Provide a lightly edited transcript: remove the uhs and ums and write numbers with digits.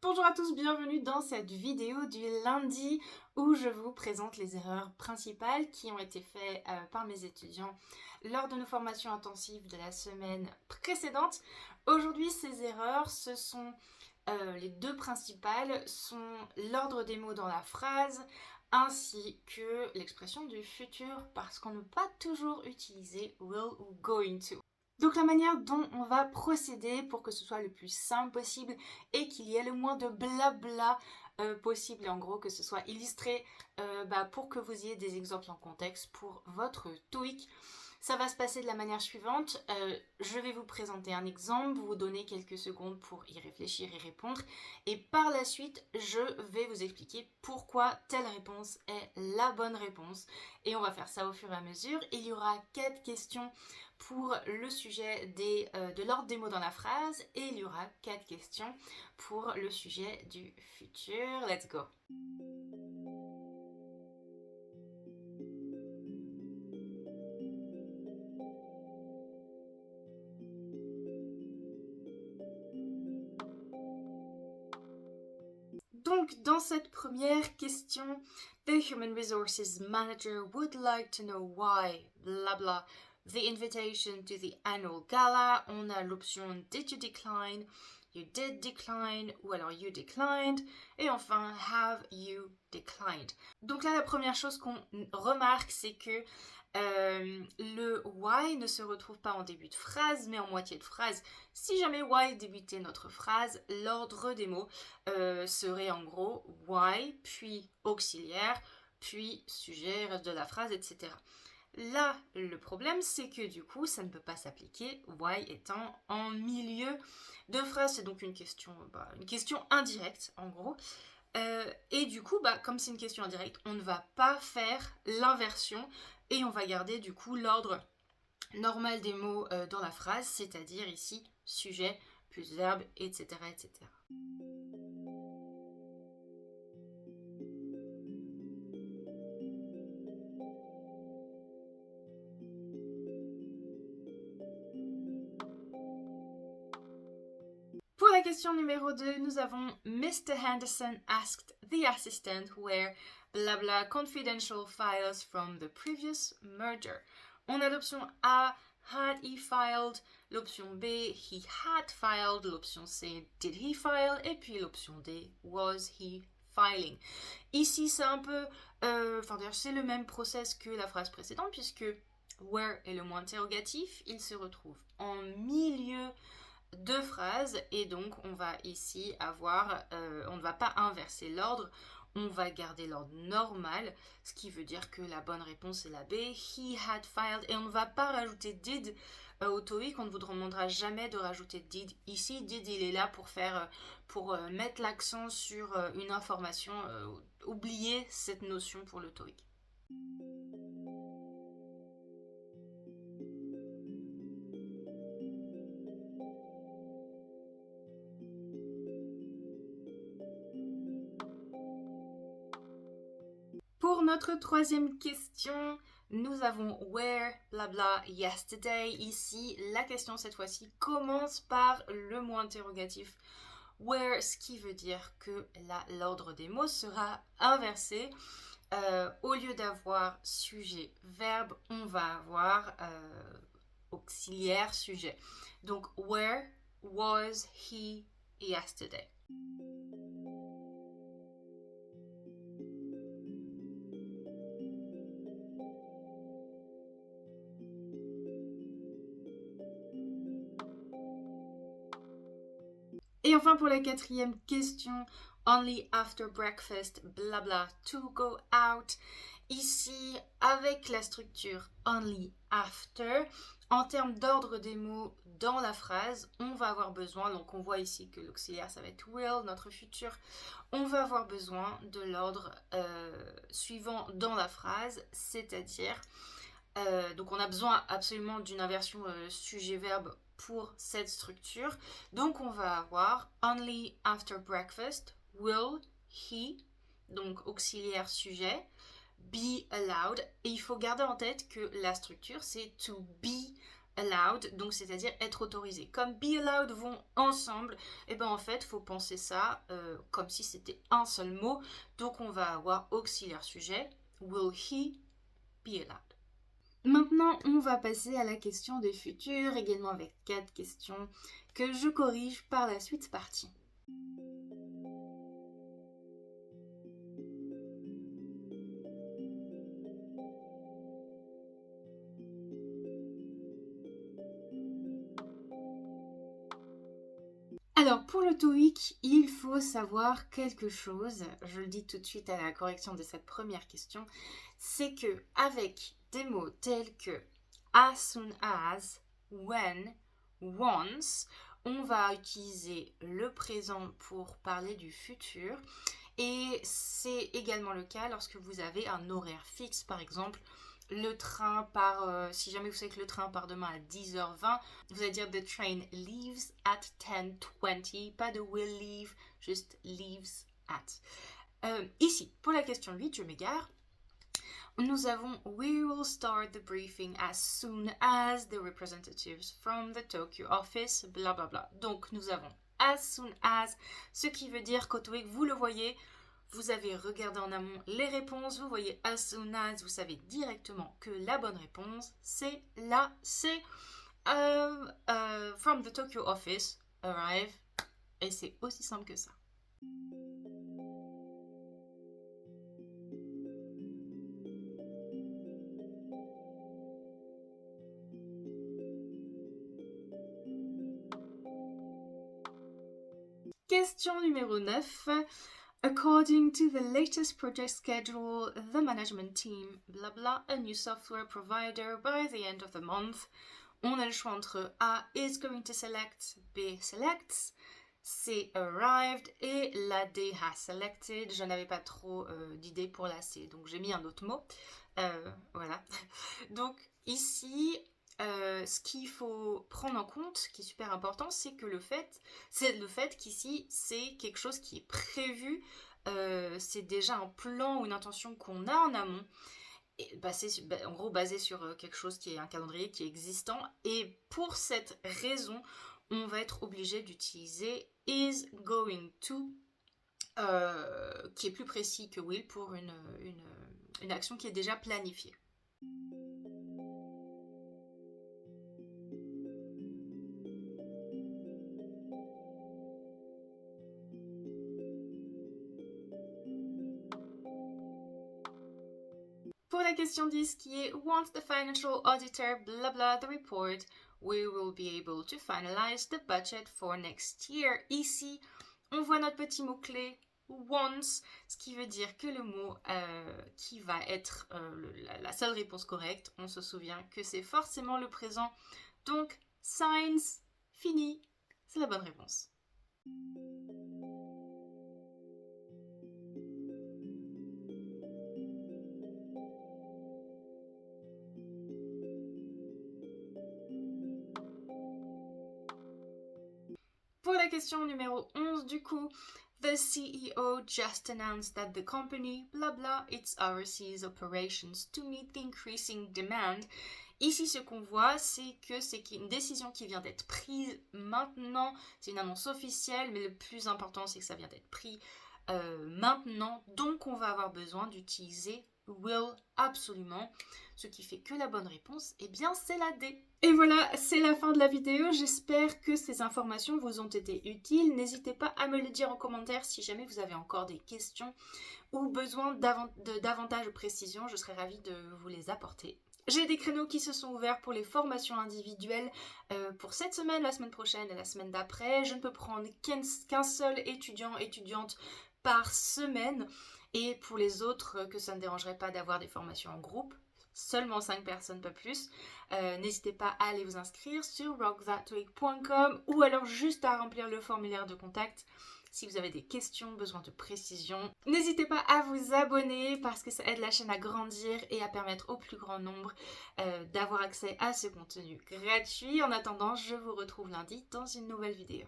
Bonjour à tous, bienvenue dans cette vidéo du lundi où je vous présente les erreurs principales qui ont été faites par mes étudiants lors de nos formations intensives de la semaine précédente. Aujourd'hui, ces erreurs, ce sont les deux principales, sont l'ordre des mots dans la phrase ainsi que l'expression du futur parce qu'on ne peut pas toujours utiliser will ou going to. Donc la manière dont on va procéder pour que ce soit le plus simple possible et qu'il y ait le moins de blabla possible, et en gros que ce soit illustré pour que vous ayez des exemples en contexte pour votre TOEIC. Ça va se passer de la manière suivante. Je vais vous présenter un exemple, vous donner quelques secondes pour y réfléchir et répondre. Et par la suite, je vais vous expliquer pourquoi telle réponse est la bonne réponse. Et on va faire ça au fur et à mesure. Il y aura 4 questions pour le sujet de l'ordre des mots dans la phrase. Et il y aura 4 questions pour le sujet du futur. Let's go! Donc, dans cette première question, the Human Resources Manager would like to know why, blah blah, the invitation to the annual gala. On a l'option did you decline, you did decline, ou alors you declined, et enfin have you declined. Donc là, la première chose qu'on remarque, c'est que le why ne se retrouve pas en début de phrase, mais en moitié de phrase. Si jamais why débutait notre phrase, l'ordre des mots serait en gros why, puis auxiliaire, puis sujet, reste de la phrase, etc. Là, le problème, c'est que du coup, ça ne peut pas s'appliquer, why étant en milieu de phrase. C'est donc une question indirecte, en gros. Et du coup, comme c'est une question indirecte, on ne va pas faire l'inversion et on va garder du coup l'ordre normal des mots dans la phrase, c'est-à-dire ici sujet plus verbe, etc. etc. Pour la question numéro 2, nous avons Mr. Henderson asked the assistant where blah blah confidential files from the previous merger. On a l'option A, had he filed, l'option B, he had filed, l'option C, did he file, et puis l'option D, was he filing. Ici, c'est un peu, d'ailleurs, c'est le même process que la phrase précédente, puisque where est le mot interrogatif, il se retrouve en milieu de phrases et donc on va ici avoir, on ne va pas inverser l'ordre, on va garder l'ordre normal, ce qui veut dire que la bonne réponse est la B, he had filed, et on ne va pas rajouter did au TOEIC, on ne vous demandera jamais de rajouter did ici. Did, il est là pour mettre l'accent sur une information, oubliez cette notion pour le TOEIC. Pour notre troisième question, nous avons where, blabla, yesterday. Ici, la question cette fois-ci commence par le mot interrogatif where, ce qui veut dire que l'ordre des mots sera inversé. Au lieu d'avoir sujet, verbe, on va avoir auxiliaire, sujet. Donc, where was he yesterday? Et enfin pour la quatrième question, only after breakfast, blabla, to go out. Ici, avec la structure only after, en termes d'ordre des mots dans la phrase, on va avoir besoin, donc on voit ici que l'auxiliaire ça va être will, notre futur, on va avoir besoin de l'ordre suivant dans la phrase, c'est-à-dire, donc on a besoin absolument d'une inversion sujet-verbe pour cette structure. Donc on va avoir only after breakfast, will he, donc auxiliaire sujet, be allowed. Et il faut garder en tête que la structure c'est to be allowed, donc c'est-à-dire être autorisé. Comme be allowed vont ensemble, et ben en fait, faut penser ça comme si c'était un seul mot. Donc on va avoir auxiliaire sujet, will he be allowed. Maintenant, on va passer à la question des futurs, également avec 4 questions que je corrige par la suite partie. Alors, pour le TOEIC, il faut savoir quelque chose, je le dis tout de suite à la correction de cette première question, c'est que avec des mots tels que as soon as, when, once, on va utiliser le présent pour parler du futur. Et c'est également le cas lorsque vous avez un horaire fixe, par exemple. Le train part, si jamais vous savez que le train part demain à 10h20, vous allez dire the train leaves at 10:20, pas de will leave, juste leaves at. Ici, pour la question 8, je m'égare. Nous avons we will start the briefing as soon as the representatives from the Tokyo office, bla bla bla. Donc nous avons as soon as, ce qui veut dire qu'au TOEIC, vous le voyez, vous avez regardé en amont les réponses, vous voyez as soon as, vous savez directement que la bonne réponse, c'est là, c'est from the Tokyo office, arrive, et c'est aussi simple que ça. Question numéro 9. According to the latest project schedule, the management team, blah blah, a new software provider by the end of the month. On a le choix entre A is going to select, B selects, C arrived et la D has selected. Je n'avais pas trop d'idées pour la C, donc j'ai mis un autre mot. Voilà. Donc ici, ce qu'il faut prendre en compte, qui est super important, c'est que le fait qu'ici, c'est quelque chose qui est prévu, c'est déjà un plan ou une intention qu'on a en amont, et en gros basé sur quelque chose qui est un calendrier qui est existant, et pour cette raison, on va être obligé d'utiliser is going to, qui est plus précis que will pour une action qui est déjà planifiée. Pour la question 10 qui est once the financial auditor blah blah the report, we will be able to finalize the budget for next year. Ici, on voit notre petit mot-clé once, ce qui veut dire que le mot qui va être la seule réponse correcte, on se souvient que c'est forcément le présent. Donc, signs, fini, c'est la bonne réponse. Pour la question numéro 11, du coup, the CEO just announced that the company, blah blah, it's overseas operations to meet the increasing demand. Ici, ce qu'on voit, c'est une décision qui vient d'être prise maintenant. C'est une annonce officielle, mais le plus important, c'est que ça vient d'être pris maintenant. Donc, on va avoir besoin d'utiliser will absolument. Ce qui fait que la bonne réponse, eh bien, c'est la D. Et voilà, c'est la fin de la vidéo. J'espère que ces informations vous ont été utiles. N'hésitez pas à me le dire en commentaire si jamais vous avez encore des questions ou besoin de davantage de précision. Je serais ravie de vous les apporter. J'ai des créneaux qui se sont ouverts pour les formations individuelles pour cette semaine, la semaine prochaine et la semaine d'après. Je ne peux prendre qu'un seul étudiante par semaine. Et pour les autres, que ça ne dérangerait pas d'avoir des formations en groupe, seulement 5 personnes, pas plus. N'hésitez pas à aller vous inscrire sur rockthatweek.com ou alors juste à remplir le formulaire de contact si vous avez des questions, besoin de précision. N'hésitez pas à vous abonner parce que ça aide la chaîne à grandir et à permettre au plus grand nombre d'avoir accès à ce contenu gratuit. En attendant, je vous retrouve lundi dans une nouvelle vidéo.